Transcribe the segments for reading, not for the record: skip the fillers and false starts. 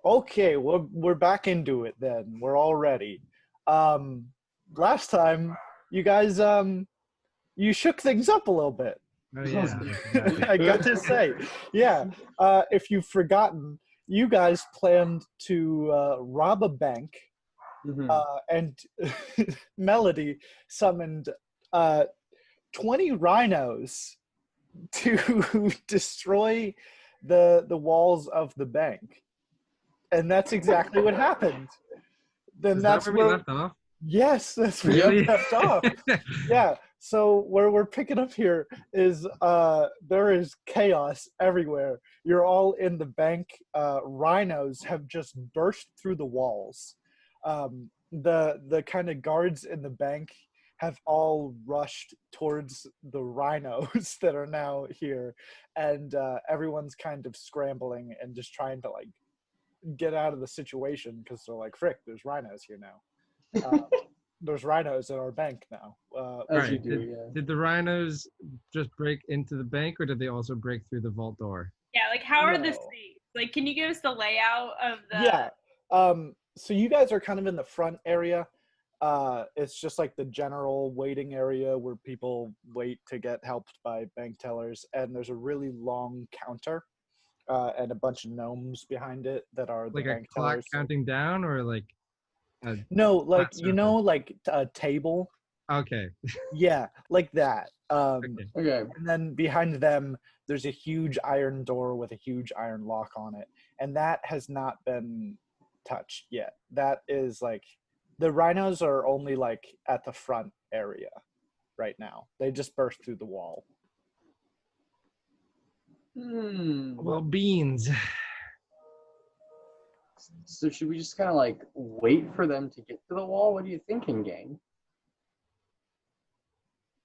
Okay, we're back into it then. We're all ready. Last time you guys you shook things up a little bit. Oh yeah, I forgot. I got to say, yeah. If you've forgotten, you guys planned to rob a bank, and Melody summoned 20 rhinos to destroy the walls of the bank. And that's exactly what happened. Then Is that's that where we where, left off? yes, that's where we Really? left off. Yeah. So where we're picking up here is there is chaos everywhere. You're all in the bank. Rhinos have just burst through the walls. The kind of guards in the bank have all rushed towards the rhinos that are now here, and everyone's kind of scrambling and just trying to like get out of the situation because they're like, frick, there's rhinos here now. There's rhinos at our bank now. As you Right. do, Did the rhinos just break into the bank, or did they also break through the vault door? Yeah, like how are the No. safes? Like, can you give us the layout of the? Yeah. So you guys are kind of in the front area. It's just like the general waiting area where people wait to get helped by bank tellers, and there's a really long counter and a bunch of gnomes behind it that are the Like a bank clock tellers. counting down, or like a No, like flat you know, surface? like a table. Okay. Yeah, like that. Okay. Okay. And then behind them, there's a huge iron door with a huge iron lock on it. And that has not been touched yet. That is like, the rhinos are only like at the front area right now. They just burst through the wall. Well, beans. So should we just kind of like wait for them to get to the wall? What are you thinking, gang?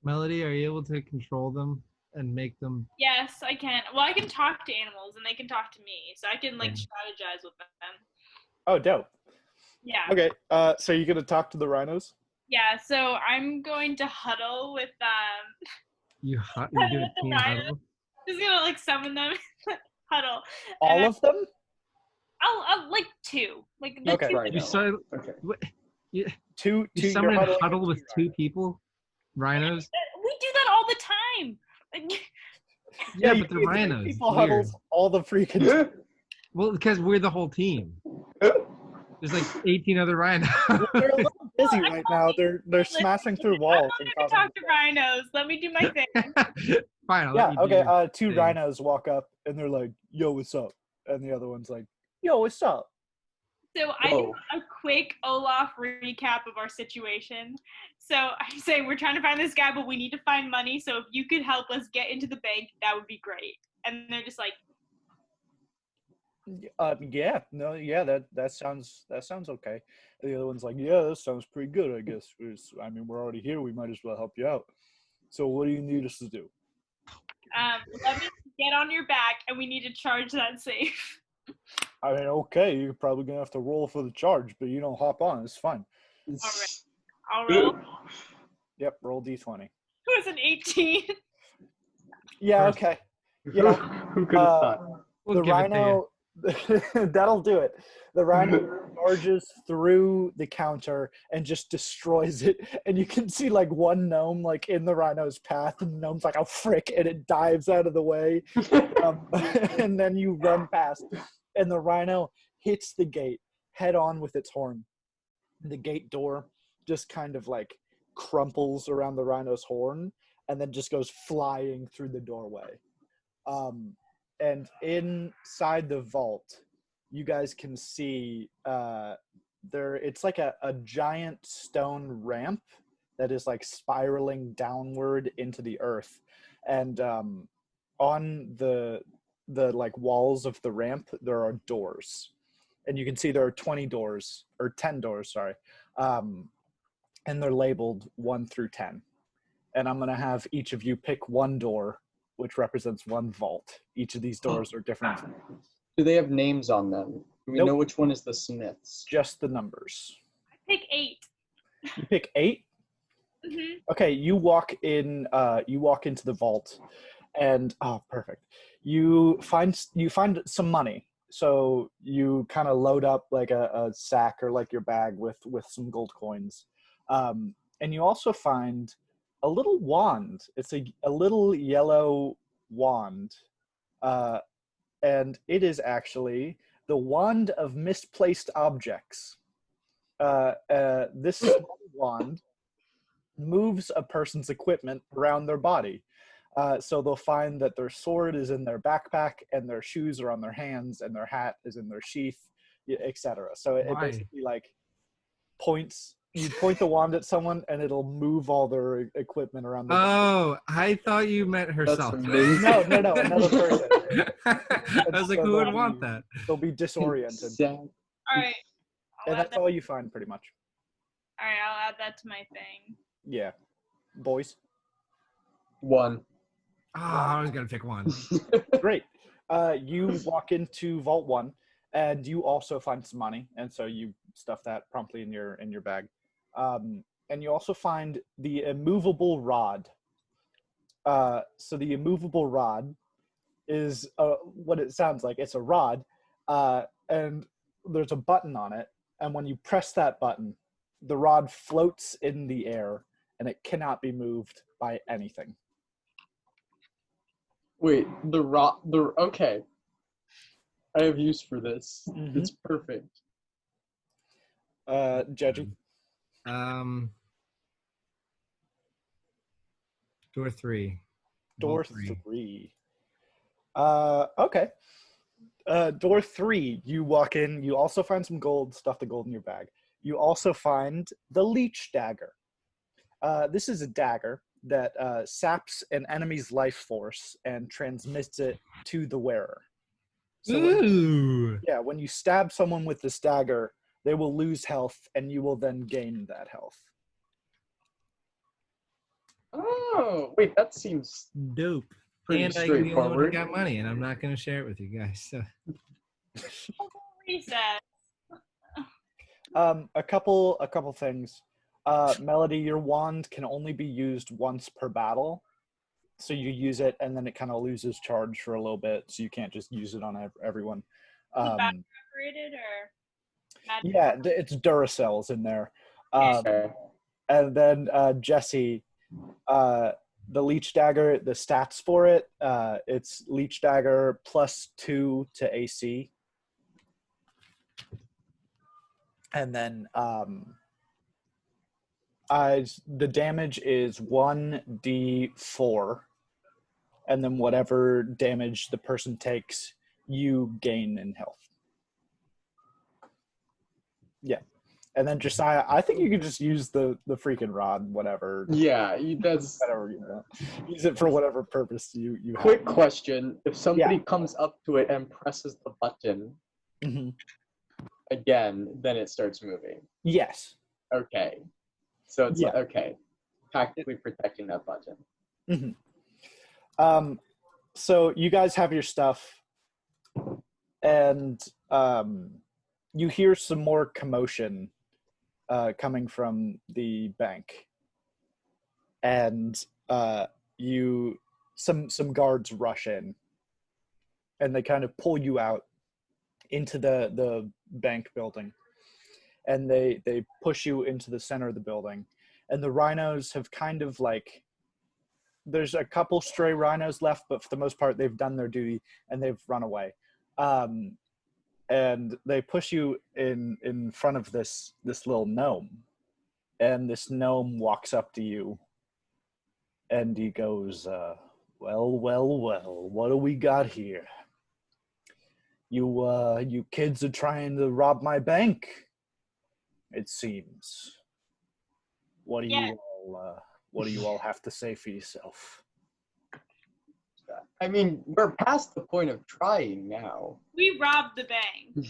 Melody, are you able to control them and make them? Yes, I can. Well, I can talk to animals and they can talk to me, so I can like Yeah. strategize with them. Oh, dope. Yeah. Okay, so you're going to talk to the rhinos? Yeah. So I'm going to huddle with You do a the team rhinos. huddle? Just gonna like summon them, huddle. All of them? I'll like two. Like the Okay. two. Right. You said Okay. what? You Two, you you're summon a huddling huddle with two rhinos. people, rhinos. We do that all the time. Like, Yeah, you but they're do three rhinos. people Weird. huddles all the freaking Well, because we're the whole team. There's like 18 other rhinos. They're a little busy right now. They're smashing through walls and I'm gonna causing. talk to rhinos. Let me do my thing. Fine, I'll Yeah. let you Okay. do. Two thing. rhinos walk up and they're like, "Yo, what's up?" And the other one's like, "Yo, what's up?" So I do Whoa. a quick Olaf recap of our situation. So I say we're trying to find this guy, but we need to find money. So if you could help us get into the bank, that would be great. And they're just like, Yeah. No. Yeah. That sounds okay. The other one's like, "Yeah, that sounds pretty good. I guess. I mean, we're already here. We might as well help you out. So, what do you need us to do?" let me get on your back, and we need to charge that safe. I mean, okay, you're probably gonna have to roll for the charge, but you don't hop on. It's fine. I'll roll. Yep. Roll d20. It was an 18. Yeah. First- Okay. Yeah. Who could have thought? We'll The give it to you. rhino that'll do it. The rhino charges through the counter and just destroys it, and you can see like one gnome like in the rhino's path, and the gnome's like, "Oh frick," and it dives out of the way. And then you run past, and the rhino hits the gate head on with its horn. The gate door just kind of like crumples around the rhino's horn and then just goes flying through the doorway. And inside the vault, you guys can see it's like a giant stone ramp that is like spiraling downward into the earth. And on the like walls of the ramp, there are doors. And you can see there are 20 doors, or 10 doors, sorry. And they're labeled 1 through 10. And I'm going to have each of you pick one door, which represents one vault. Each of these doors are different. Do they have names on them? Do we Nope. know which one is the Smiths? Just the numbers. I pick 8. You pick 8? Mm-hmm. Okay, you walk into the vault, and perfect. You find some money. So you kind of load up like a sack or like your bag with some gold coins. And you also find a little wand. It's a little yellow wand. And it is actually the wand of misplaced objects. This small wand moves a person's equipment around their body. So they'll find that their sword is in their backpack, and their shoes are on their hands, and their hat is in their sheath, etc. So it basically like points. You point the wand at someone, and it'll move all their equipment around. Oh, I thought you meant herself. That's amazing. No, another person. I was like, So who would they'll want be- that? They'll be disoriented, All right. and that's all you find, pretty much. All right, I'll add that to my thing. Yeah, boys. 1. Oh, I was gonna pick one. Great. You walk into Vault 1, and you also find some money, and so you stuff that promptly in your bag. And you also find the immovable rod. So the immovable rod is what it sounds like. It's a rod, and there's a button on it, and when you press that button, the rod floats in the air, and it cannot be moved by anything. Wait, okay. I have use for this. Mhm. It's perfect. Judgy. Door 3. Door Vault 3. 3. Okay. Door 3, you walk in, you also find some gold, stuff the gold in your bag. You also find the leech dagger. This is a dagger that saps an enemy's life force and transmits it to the wearer. So when you stab someone with this dagger, they will lose health, and you will then gain that health. Oh, wait, that seems dope. pretty And I the only one who straightforward. got money, and I'm not gonna share it with you guys. So. Reset. A couple things. Melody, your wand can only be used once per battle. So you use it, and then it kind of loses charge for a little bit, so you can't just use it on everyone. Battery operated or? Yeah, it's Duracells in there. Okay. And then Jesse, the leech dagger, the stats for it, it's leech dagger +2 to AC. And then the damage is 1d4, and then whatever damage the person takes, you gain in health. Yeah. And then Josiah, I think you could just use the freaking rod, whatever. Yeah, that's Whatever you know. Use it for whatever purpose you have. quick question. If somebody comes up to it and presses the button Mhm. again, then it starts moving. Yes. Okay. So it's Yeah. okay. Tactically protecting that button. So you guys have your stuff, and you hear some more commotion coming from the bank, and some guards rush in, and they kind of pull you out into the bank building, and they push you into the center of the building, and the rhinos have kind of like, there's a couple stray rhinos left, but for the most part they've done their duty and they've run away. And they push you in front of this little gnome, and this gnome walks up to you, and he goes, well, what do we got here? You kids are trying to rob my bank, it seems. What do you all have to say for yourself? I mean, we're past the point of trying now. We robbed the bank.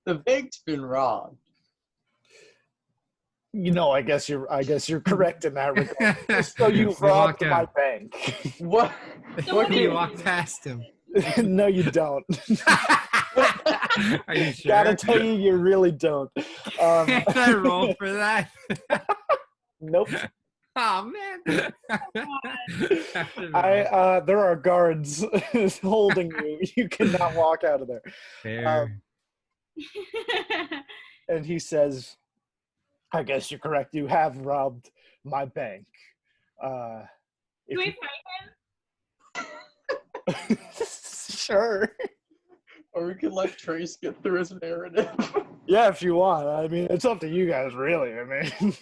The bank's been robbed. You know, I guess you're correct in that regard. So you They robbed walk my out. bank. What? What do You you- walk past him. No, you don't. Are you sure? Gotta tell you really don't. Can I roll for that? Nope. Oh man. There are guards holding you. You cannot walk out of there. Fair. And he says, I guess you're correct. You have robbed my bank. Do If we you... fight him? Sure. Or we could let Trace get through his narrative. Yeah, if you want. I mean, it's up to you guys, really. I mean,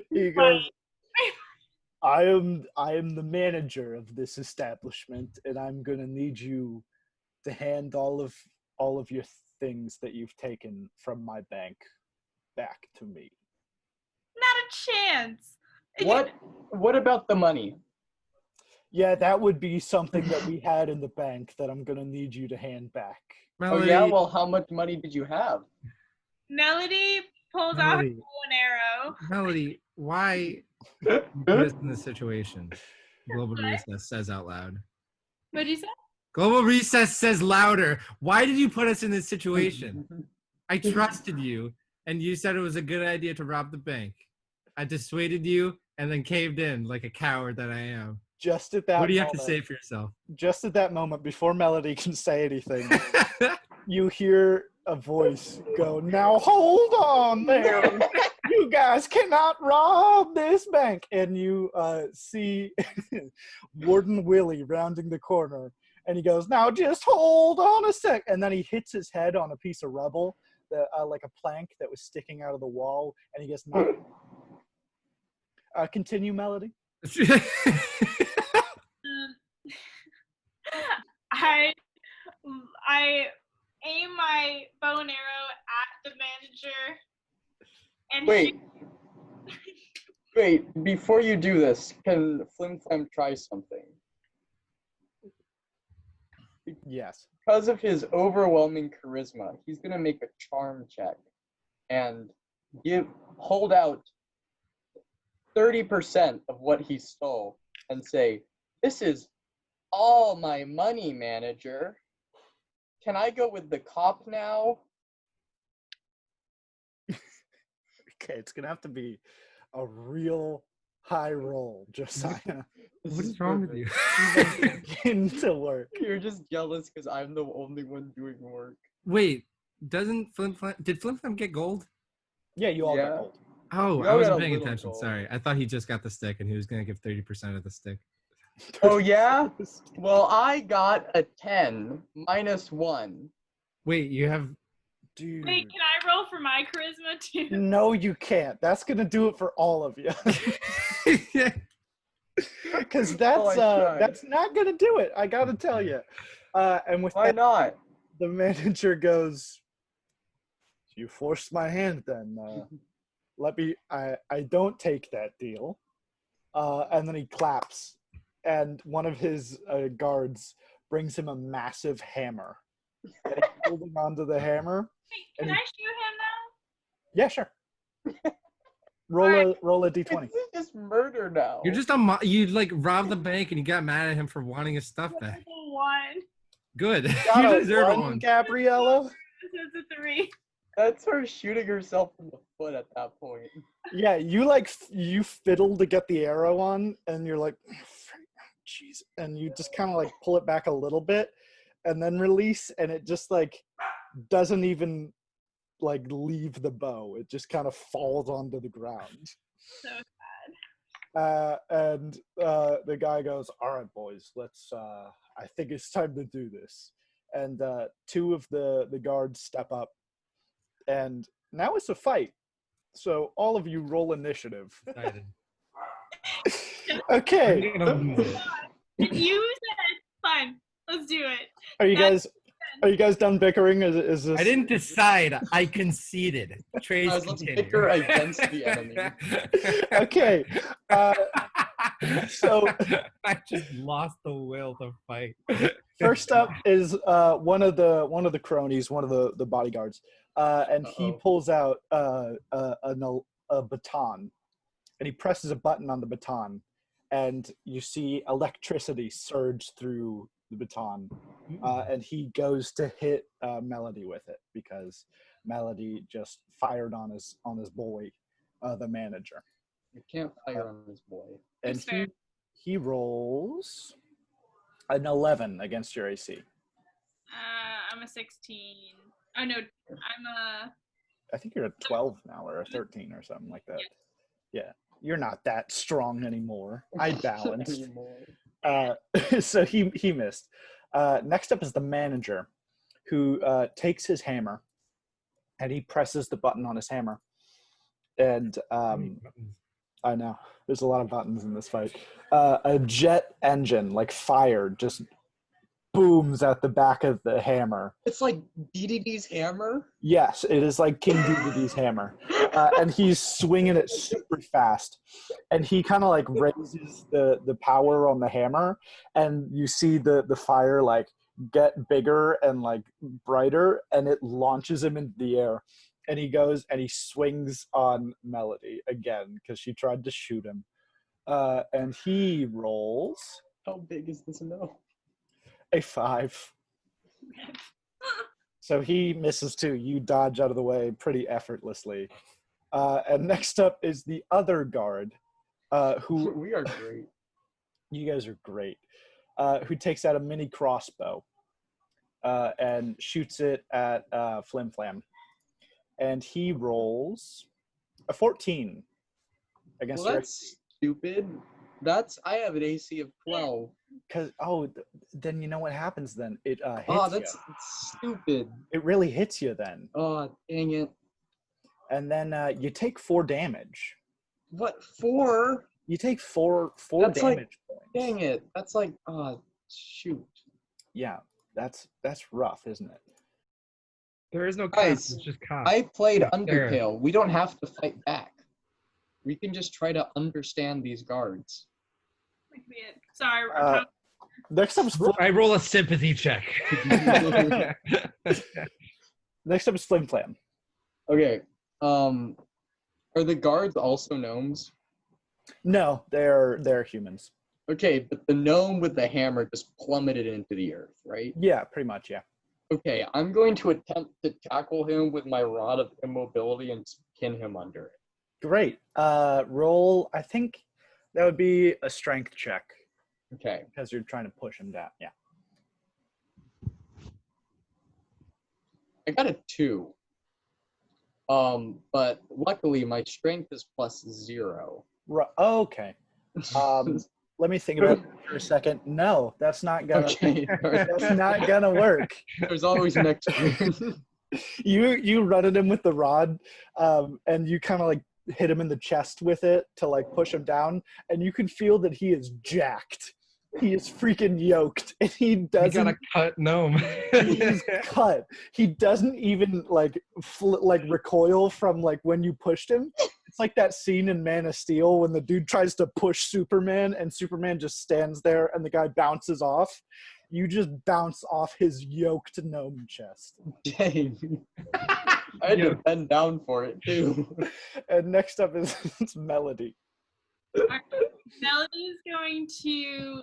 he goes, I am the manager of this establishment, and I'm gonna need you to hand all of your things that you've taken from my bank back to me. Not a chance. What about the money? Yeah, that would be something that we had in the bank that I'm gonna need you to hand back. Melody, Oh yeah, well, how much money did you have? Melody pulls off a bow and arrow. Melody, why you put us in this situation? Global Recess says out loud. What'd you say? Global Recess says louder. Why did you put us in this situation? I trusted you, and you said it was a good idea to rob the bank. I dissuaded you and then caved in like a coward that I am. Just at that What do you moment, have to say for yourself? Just at that moment, before Melody can say anything, you hear a voice go, now hold on there. You guys cannot rob this bank. And you see Warden Willie rounding the corner. And he goes, now just hold on a sec. And then he hits his head on a piece of rubble, like a plank that was sticking out of the wall. And he gets knocked. Continue, Melody. I aim my bow and arrow at the manager and Wait, before you do this, can Flim Flam try something? Yes. Because of his overwhelming charisma, he's gonna make a charm check and hold out 30% of what he stole and say, this is all my money, manager. Can I go with the cop now? Okay, it's gonna have to be a real high roll, Josiah. What is wrong with you? Begin to work. You're just jealous because I'm the only one doing work. Wait, did Flim Flam get gold? Yeah, you all got gold. Oh, You I all wasn't got a paying little attention. gold. Sorry. I thought he just got the stick and he was going to give 30% of the stick. Oh, yeah? Well, I got a 10 minus 1. Wait, you have... Dude. Wait, can I roll for my charisma too? No, you can't. That's gonna do it for all of you. Because that's not gonna do it. I gotta tell you. And with Why that, not? the manager goes, "You forced my hand. Then let me. I don't take that deal." And then he claps, and one of his guards brings him a massive hammer. And he's holding onto the hammer. Wait, can I shoot him now? Yeah, sure. Roll a d20. It's just murder now. You're just you like robbed the bank and you got mad at him for wanting his stuff back. One. Good. Got You a deserve a 1, one. Gabriella. This is a 3. That's her shooting herself in the foot at that point. Yeah, you fiddle to get the arrow on, and you're like, jeez, and you just kind of like pull it back a little bit, and then release, and it just like doesn't even like leave the bow. It just kind of falls onto the ground. So sad. And the guy goes, "All right, boys, let's. I think it's time to do this." And 2 of the guards step up, and now it's a fight. So all of you roll initiative. Okay. You said fine. Let's do it. Are you guys done bickering? Is this? I didn't decide. I conceded. Trace Let's bicker against the enemy. Okay. So I just lost the will to fight. first up is one of the cronies, one of the bodyguards, and he pulls out a baton, and he presses a button on the baton, and you see electricity surge through the baton, and he goes to hit Melody with it because Melody just fired on his boy, the manager. I can't fire on this boy. And That's fair. he rolls an 11 against your AC. I'm a 16. Oh no, I'm a. I think you're at 12 now or a 13 or something like that. Yeah. You're not that strong anymore. I balanced. So he missed. Next up is the manager, who takes his hammer and he presses the button on his hammer. And I know there's a lot of buttons in this fight. A jet engine, like fire, just booms at the back of the hammer. It's like DDD's hammer. Yes, it is like King DDD's hammer. And he's swinging it super fast. And he kind of like raises the power on the hammer, and you see the fire like get bigger and like brighter, and it launches him into the air. And he goes and he swings on Melody again because she tried to shoot him. And he rolls How big is this no? a 5. So he misses too. You dodge out of the way pretty effortlessly. And next up is the other guard, who We are great. you guys are great, who takes out a mini crossbow and shoots it at Flim Flam. And he rolls a 14 against Well, your that's stupid. I have an AC of 12. because then you know what happens then. It hits Oh, that's you. stupid. It really hits you then. Oh, dang it. And then you take 4 damage. What, 4? You take four That's like- damage points. Dang it. That's like, oh, shoot. Yeah, that's rough, isn't it? There is no Guys, cost, it's just cost. I played There. Undertale. We don't have to fight back. We can just try to understand these guards. Sorry. Next up is Flim, I roll a sympathy check. next up is Flim Flam. Okay. Are the guards also gnomes? No, they're humans. Okay, but the gnome with the hammer just plummeted into the earth, right? Yeah, pretty much. Yeah. Okay, I'm going to attempt to tackle him with my rod of immobility and pin him under it. Great. Roll. I think that would be a strength check Okay. because you're trying to push him down. Yeah. I got a 2. But luckily my strength is +0. Okay. Let me think about it for a second. No, that's not gonna. Okay. That's not gonna work. There's always next turn. You run at him with the rod, and you kind of like hit him in the chest with it to like push him down, and you can feel that he is jacked. He is freaking yoked, and he You doesn't. got a cut gnome. He's cut. He doesn't even like recoil from like when you pushed him. It's like that scene in Man of Steel when the dude tries to push Superman and Superman just stands there and the guy bounces off. You just bounce off his yoked gnome chest. Dang. I had to bend down for it too. And next up is Melody. Melody is going to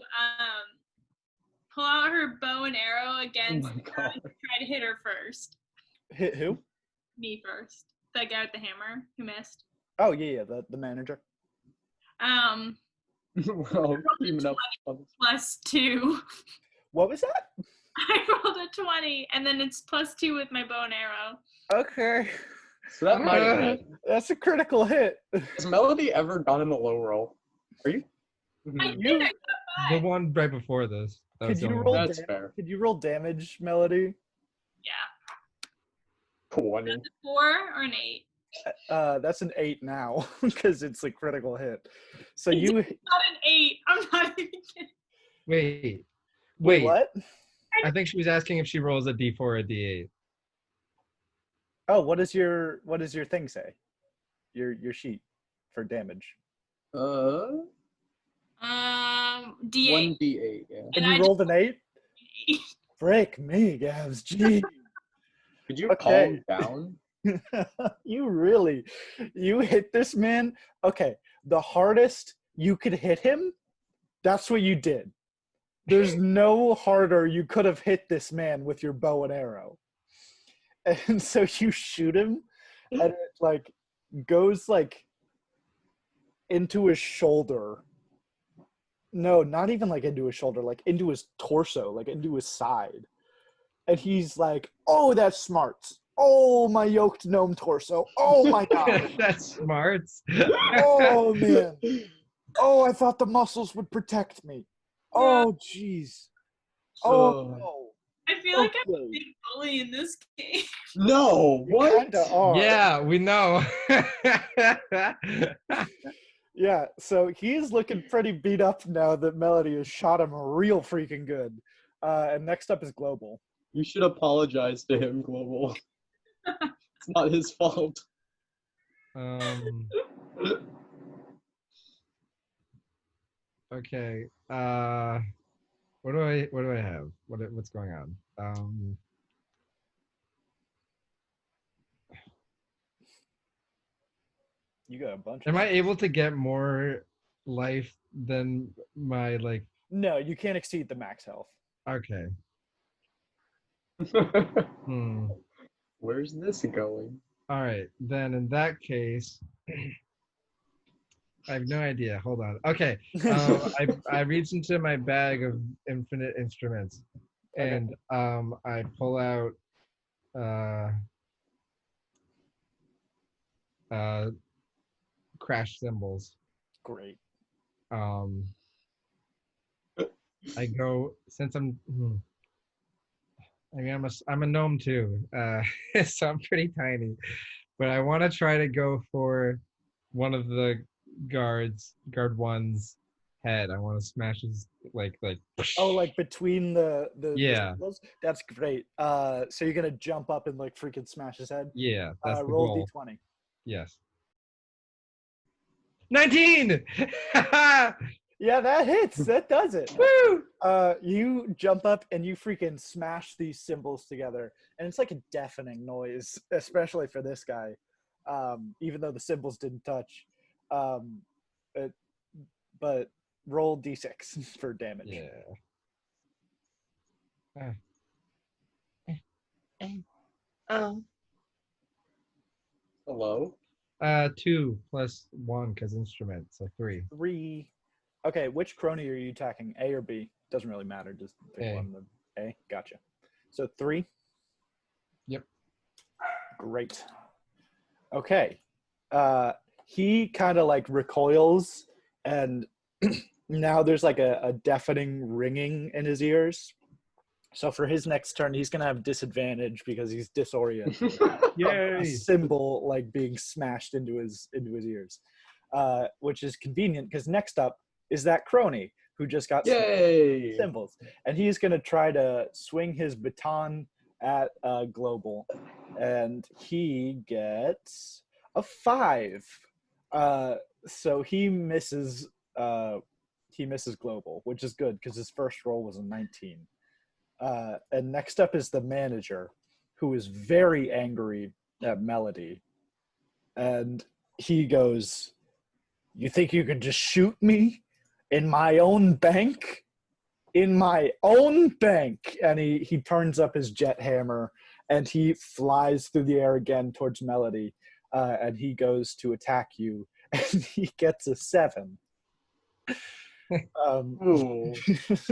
pull out her bow and arrow against Oh my her and God. try to hit her first. Hit who? Me first. The guy with the hammer who missed. Oh yeah, the manager. We're all teaming up. +2. What was that? I rolled a 20, and then it's +2 with my bow and arrow. Okay. So that might have hit. That's a critical hit. Has Melody ever gotten a low roll? Are you? I Mhm. did. I got The 5. one right before this. That was Could the you only roll? one. That's fair. Could you roll damage, Melody? Yeah. 20. That's a 4 or an 8. That's an 8 now because it's a critical hit. So you Not an 8. I'm not even kidding. Wait. what? I think she was asking if she rolls a D4 or a D8. Oh, what does your thing say? Your sheet for damage. D8. 1d8, yeah. And I you rolled an 8? Frick me, Gavs. Gee. Could you Okay. calm down? You hit this man. Okay, the hardest you could hit him, that's what you did. There's no harder you could have hit this man with your bow and arrow. And so you shoot him, and it like goes like into his shoulder. No, not even like into his shoulder, like into his torso, like into his side. And he's like, "Oh, that's smart. Oh, my yoked gnome torso. Oh my god. That's smart. Oh man. Oh, I thought the muscles would protect me. Oh jeez. Oh no. I feel like I'm a Okay. big bully in this game. No, You what? kinda are. Yeah, we know. Yeah, so he's looking pretty beat up now that Melody has shot him real freaking good. And next up is Global. You should apologize to him, Global. It's not his fault. Okay. What do I have? What's going on? You got a bunch. Am I able to get more life than my like? No, you can't exceed the max health. Okay. Hmm. Where's this going? All right. Then in that case, I have no idea. Hold on. Okay. I reach into my bag of infinite instruments, and I pull out crash cymbals. Great. I go since I mean I'm a gnome too, so I'm pretty tiny, but I want to try to go for one of the guard one's head. I want to smash his like. Oh, like between the Yeah. symbols? That's great. So you're gonna jump up and like freaking smash his head. Yeah, that's the Roll goal. d20. Yes. 19. Yeah, that hits. That does it. Woo! You jump up and you freaking smash these symbols together, and it's like a deafening noise, especially for this guy. Even though the symbols didn't touch. But roll d6 for damage. Yeah. Hello? 2 plus 1 because instrument, so 3. 3. Okay, which crony are you attacking? A or B? Doesn't really matter. Just pick A. one. A. Gotcha. So 3. Yep. Great. Okay. He kind of like recoils, and now there's like a deafening ringing in his ears. So for his next turn, he's gonna have disadvantage because he's disoriented. Yay! A symbol like being smashed into his ears, which is convenient because next up is that crony who just got symbols, and he's gonna try to swing his baton at Global, and he gets a 5. So he misses. He misses Global, which is good because his first roll was a 19. And next up is the manager, who is very angry at Melody. And he goes, "You think you could just shoot me in my own bank? In my own bank!" And he turns up his jet hammer and he flies through the air again towards Melody. And he goes to attack you, and he gets a 7.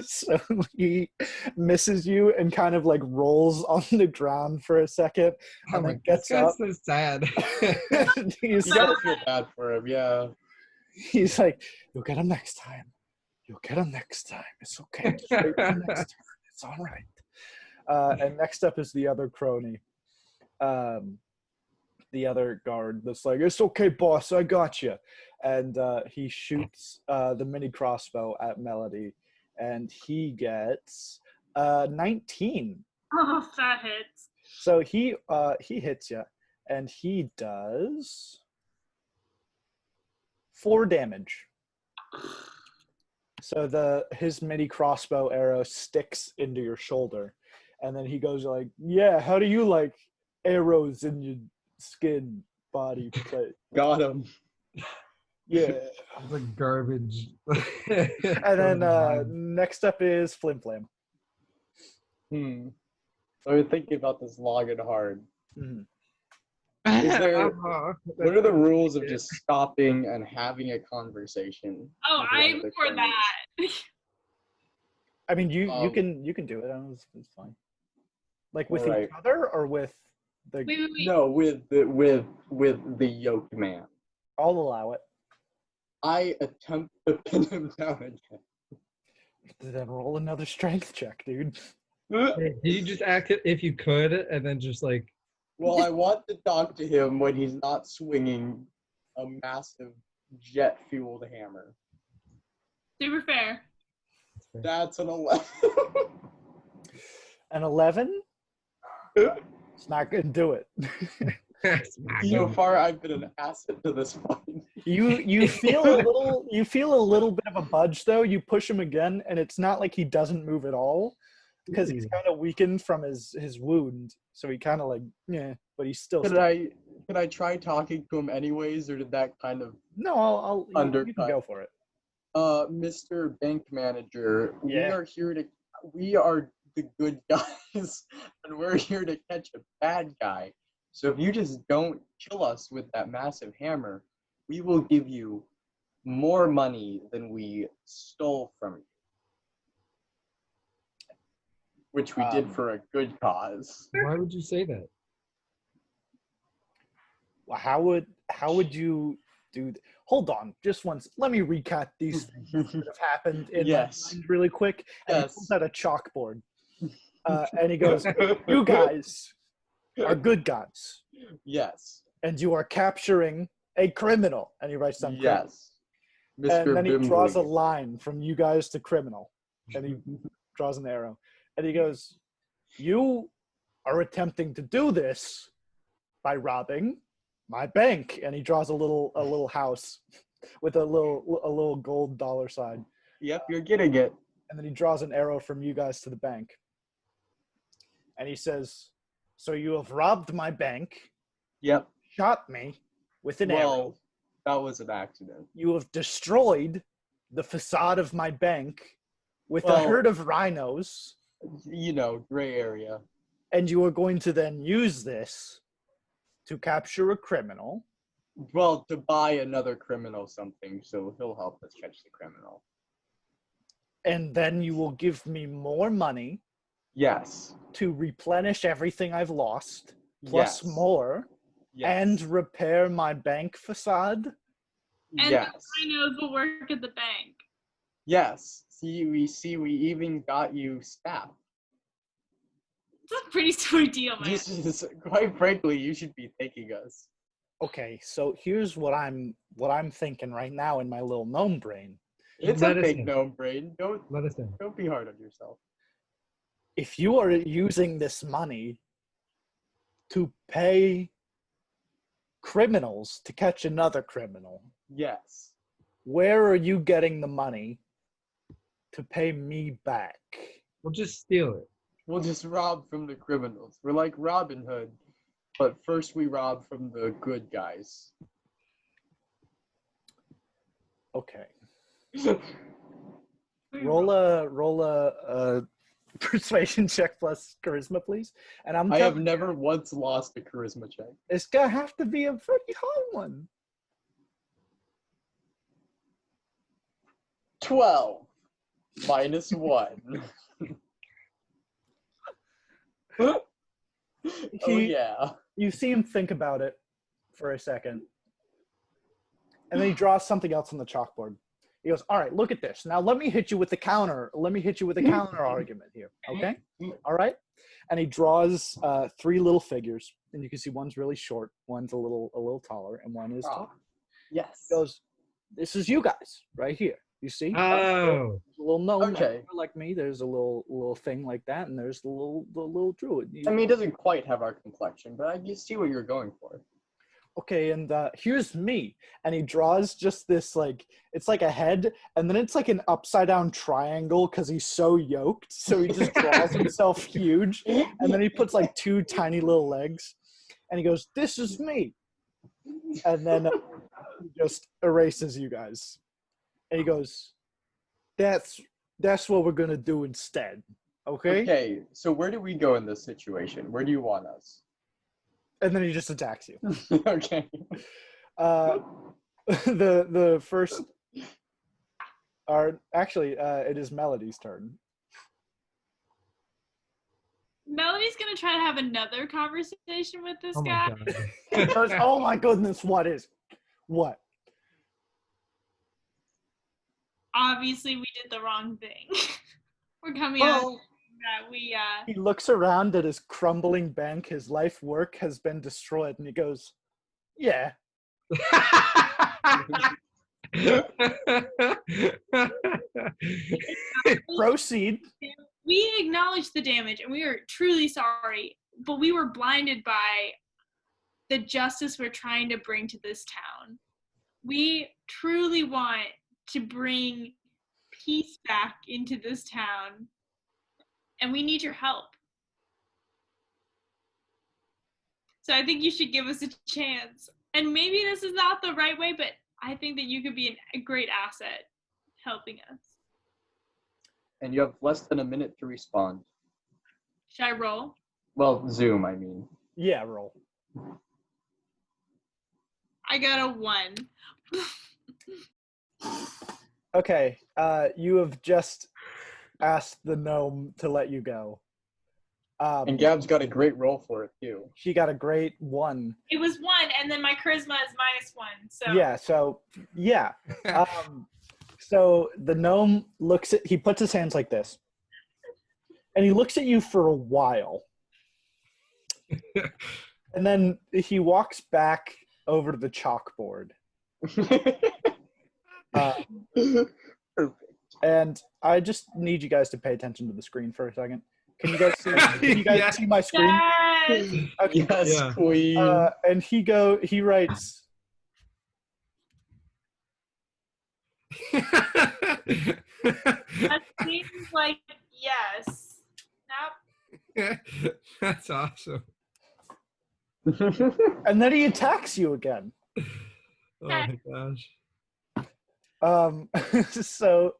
So he misses you and kind of like rolls on the ground for a second, and then gets up. So sad. He's You gotta feel bad for him, yeah. He's like, "You'll get him next time. You'll get him next time. It's okay. Just wait for next turn. It's all right." And next up is the other crony. The other guard that's like, "It's okay, boss. I got you." And he shoots the mini crossbow at Melody, and he gets 19. Oh, that hits. So he hits you, and he does 4 damage. So his mini crossbow arrow sticks into your shoulder, and then he goes like, "Yeah, how do you like arrows in your skin body plate?" Got him. Yeah. It's like garbage. And then next up is Flim Flam. I've been thinking about this long and hard. Mm-hmm. Is there- What are the rules of Yeah. just stopping and having a conversation? Oh, with one of I'm the for cronies? that. I mean, you Um, can do it. It's fine. Like with Alright. each other or with the. Wait. No, with the yoked man. I'll allow it. I attempt to pin him down again. Then roll another strength check, dude. Do you just act it if you could, and then just like Well, I want to talk to him when he's not swinging a massive jet-fueled hammer. Super fair. That's an 11. An 11? It's not gonna do it. So far, I've been an asset to this fight. You feel a little bit of a budge though. You push him again, and it's not like he doesn't move at all, because he's kind of weakened from his wound. So he kind of like but he's still. Could I try talking to him anyways, or did that kind of No, I'll you can Undercut. go for it. Mr. Bank Manager, Yeah. we are the good guys, and we're here to catch a bad guy. So if you just don't kill us with that massive hammer, we will give you more money than we stole from you. Which we did for a good cause. why would you say that? Well, how would you do? Hold on, just once. Let me recap these things that have happened in my Yes. mind really quick. And Yes. he pulls out a chalkboard, and he goes, "You guys are good guys, Yes. and you are capturing a criminal." And he writes down criminal. Yes. Mr. And then he draws a Bimbley. line from you guys to criminal, and he draws an arrow, and he goes, "You are attempting to do this by robbing my bank," and he draws a little house with a little gold dollar sign, Yep, you're getting it. and then he draws an arrow from you guys to the bank, and he says, "So you have robbed my bank, Yep. shot me with an arrow. Well, that was an accident. You have destroyed the facade of my bank with a Well- herd of rhinos, Gray area. and you are going to then use this to capture a criminal, Well, to buy another criminal something, so he'll help us catch the criminal. and then you will give me more money Yes. to replenish everything I've lost, plus Yes. more, Yes. and repair my bank facade." And yes. the rhinos will work at the bank. Yes. We even got you staff. It's a pretty sweet deal, man. This is, quite frankly, you should be thanking us. Okay, so here's what I'm thinking right now in my little gnome brain. It's Let a us big in. gnome brain. Let us in. Don't be hard on yourself. If you are using this money to pay criminals to catch another criminal, Yes. where are you getting the money to pay me back? We'll just steal it. We'll just rob from the criminals. We're like Robin Hood, but first we rob from the good guys. Okay. Roll a persuasion check plus charisma, please. And I'm I have telling never once lost a charisma check. it's gonna have to be a pretty hard one. 12 minus 1. Oh yeah. You see him think about it for a second, and then he draws something else on the chalkboard. He goes, "All right, look at this. Now let me hit you with the counter. Let me hit you with a counter argument here. Okay? All right?" And he draws 3 little figures, and you can see one's really short, one's a little taller, and one is tall. Yes. He goes, "This is you guys right here. You see? Oh, A little gnome Okay. like me. There's a little thing like that, and there's the little druid. I mean, it doesn't quite have our complexion, but I just see what you're going for. Okay, and here's me." And he draws just this, like, it's like a head, and then it's like an upside down triangle because he's so yoked. So he just draws himself huge, and then he puts like 2 tiny little legs, and he goes, "This is me." And then he just erases you guys, and he goes, that's what we're gonna do instead. Okay? Okay, so where do we go in this situation? Where do you want us? and then he just attacks you. Okay. The first are actually it is Melody's turn. Melody's gonna try to have another conversation with this Oh my guy. god. Goes, oh my goodness, what? Obviously, we did the wrong thing. We're coming out that we He looks around at his crumbling bank. His life work has been destroyed, and he goes, "Yeah, proceed." we acknowledge the damage and we are truly sorry, but we were blinded by the justice we're trying to bring to this town. We truly want to bring peace back into this town, and we need your help. So I think you should give us a chance. And maybe this is not the right way, but I think that you could be a great asset helping us. And you have less than a minute to respond. Should I roll? Well, Zoom, I mean. Yeah, roll. I got a 1. Okay, you have just asked the gnome to let you go. And Gab's got a great roll for it, too. She got a great 1. It was 1, and then my charisma is -1. So Yeah, so yeah. So the gnome he puts his hands like this, and he looks at you for a while, and then he walks back over to the chalkboard. Perfect. And I just need you guys to pay attention to the screen for a second. Can you guys see? Can you guys Yeah. see my screen? yes! Okay. Yes, Yeah. queen. And he writes. That seems like yes. Nope. That's awesome. And then he attacks you again. Oh my gosh. So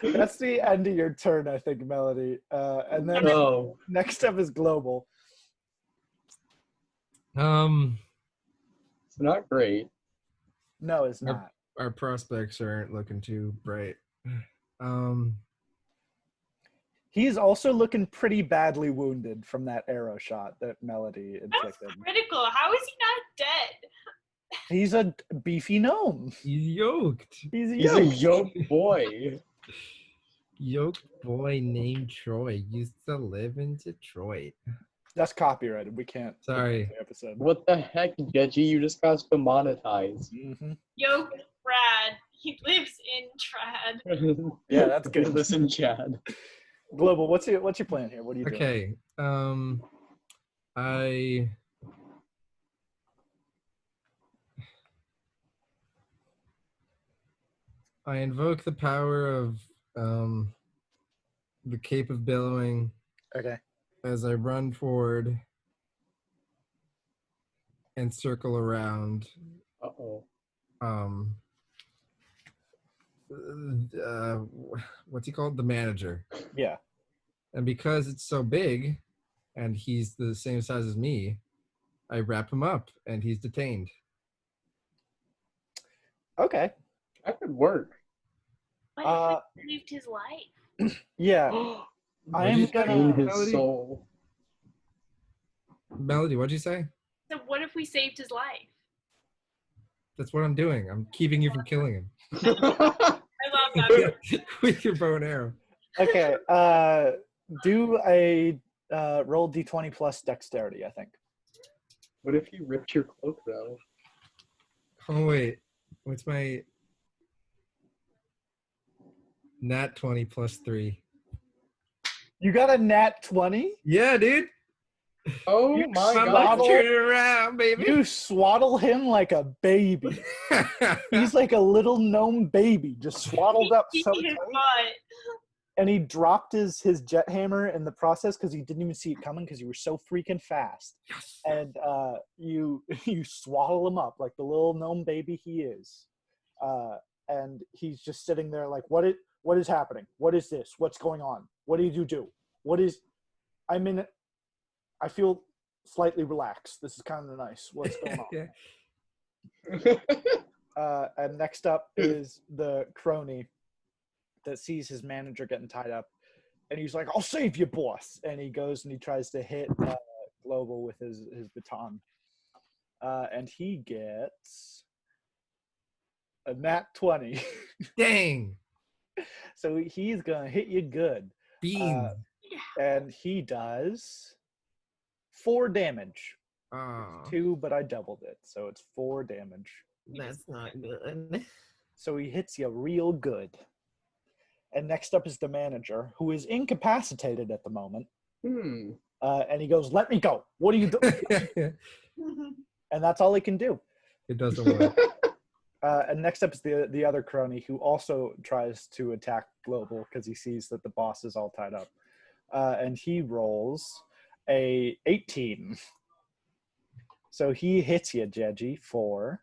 that's the end of your turn, I think, Melody. And then Oh. next up is Global. It's not great. No, it's not. Our prospects aren't looking too bright. He's also looking pretty badly wounded from that arrow shot that Melody That's inflicted. critical. How is he not dead? He's a beefy gnome. He's yoked. He's He's a yoked. yoke boy. Yoked boy named Troy used to live in Detroit. That's copyrighted. We can't. put that Sorry. in the episode. What the heck, Geji? You just got demonetized. Mhm. Yo, Brad. He lives in Trad. Yeah, that's good. Listen, Chad. Global. What's your plan here? What are you doing? Okay. I invoke the power of the Cape of Billowing Okay. as I run forward and circle around. Uh-oh. What's he called? The manager. Yeah. And because it's so big and he's the same size as me, I wrap him up and he's detained. Okay. That could work. What if we saved his life? Yeah. I am What'd you say? In gonna. his Melody? soul. Melody, what'd you say? So what if we saved his life? That's what I'm doing. I'm keeping you from killing him. I love that. With your bow and arrow. Okay. Do a roll d20 plus dexterity, I think. What if you ripped your cloak, though? Oh, wait. What's my... Nat 20 plus 3. You got a nat 20? Yeah, dude. Oh You my My swaddle- luck god. turned around, baby. You swaddle him like a baby. He's like a little gnome baby, just swaddled up so His tight. butt. And he dropped his jet hammer in the process because he didn't even see it coming because you were so freaking fast. Yes. And you swaddle him up like the little gnome baby he is. And he's just sitting there like, what is happening? What is this? What's going on? What did you do? I feel slightly relaxed. This is kind of nice. What's going on? Yeah. And next up is the crony that sees his manager getting tied up, and he's like, "I'll save you, boss!" And he goes and he tries to hit Global with his baton, and he gets a nat 20. Dang. So he's gonna hit you good, Beans. and he does 4 damage. Oh, 2, but I doubled it, so it's 4 damage. that's not good. So he hits you real good. And next up is the manager, who is incapacitated at the moment. And he goes, "Let me go. What are you doing?" And that's all he can do. It doesn't work. And next up is the other crony, who also tries to attack Global because he sees that the boss is all tied up. And he rolls a 18. So he hits you, Jeji, for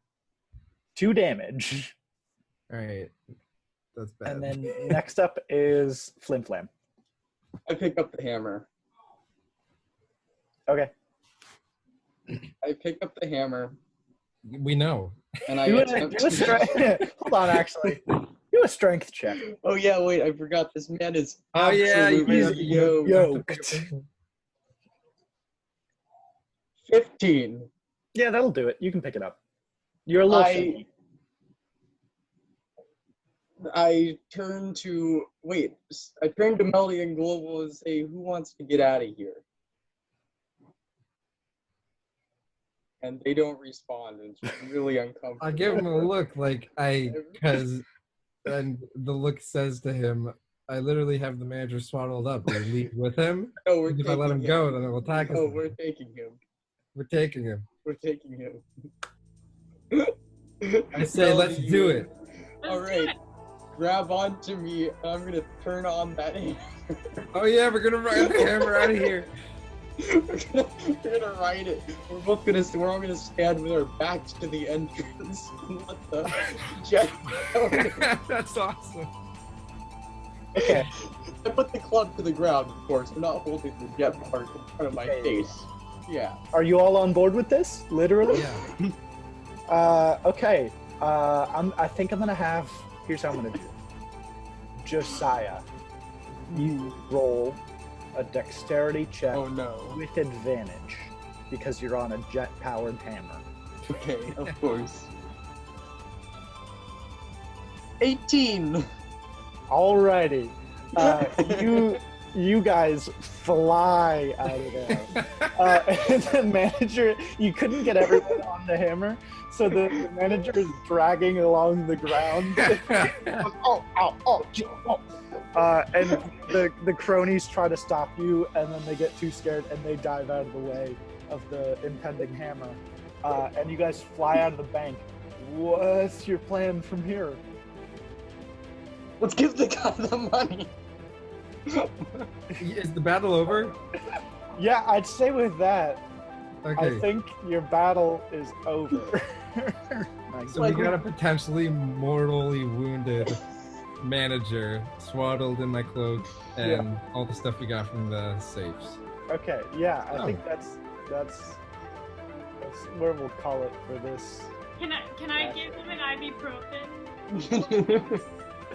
2 damage. All right. That's bad. And then next up is Flim Flam. I pick up the hammer. Okay. I pick up the hammer We know. and I Do attempt a strength. Hold on, actually. Do a strength check. Oh yeah, wait, I forgot. This man is Oh yeah, absolutely yoked. 15. Yeah, that'll do it. You can pick it up. You're a little shaky. I turn to Melody and Global and say, "Who wants to get out of here?" And they don't respond. And it's really uncomfortable. I give him a look because and the look says to him, I literally have the manager swaddled up. I leave with him. No, we're If I let him taking go, then he'll attack us. No, we're taking him. We're taking him. We're taking him. I say, let's do it. All right, grab onto me. And I'm gonna turn on that hammer. Oh yeah, we're gonna ride the hammer out of here. we're gonna ride it. We're all gonna stand with our backs to the entrance and let the jet go. That's awesome. Okay. I put the club to the ground, of course. I'm not holding the jet part in front of my face. Yeah. Are you all on board with this? Literally? Yeah. Okay. I think I'm gonna have. Here's how I'm gonna do it. Josiah, you roll a dexterity check Oh no. with advantage because you're on a jet-powered hammer. Okay, of course. 18. Alrighty. You guys fly out of there. And the manager, you couldn't get everyone on the hammer, so the manager is dragging along the ground. And the cronies try to stop you, and then they get too scared and they dive out of the way of the impending hammer. And you guys fly out of the bank. What's your plan from here? Let's give the guy the money. Is the battle over? Yeah, I'd say with that, Okay. I think your battle is over. So we got a potentially mortally wounded manager swaddled in my cloak and all the stuff we got from the safes. Okay, yeah, I think that's where we'll call it for this. Can I give him an ibuprofen?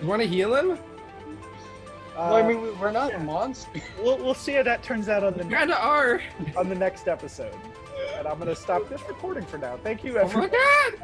You want to heal him? Well, I mean, we're not monsters. We'll see how that turns out on the Kinda are. next episode. And I'm gonna stop this recording for now. Thank you, Oh my everyone. god!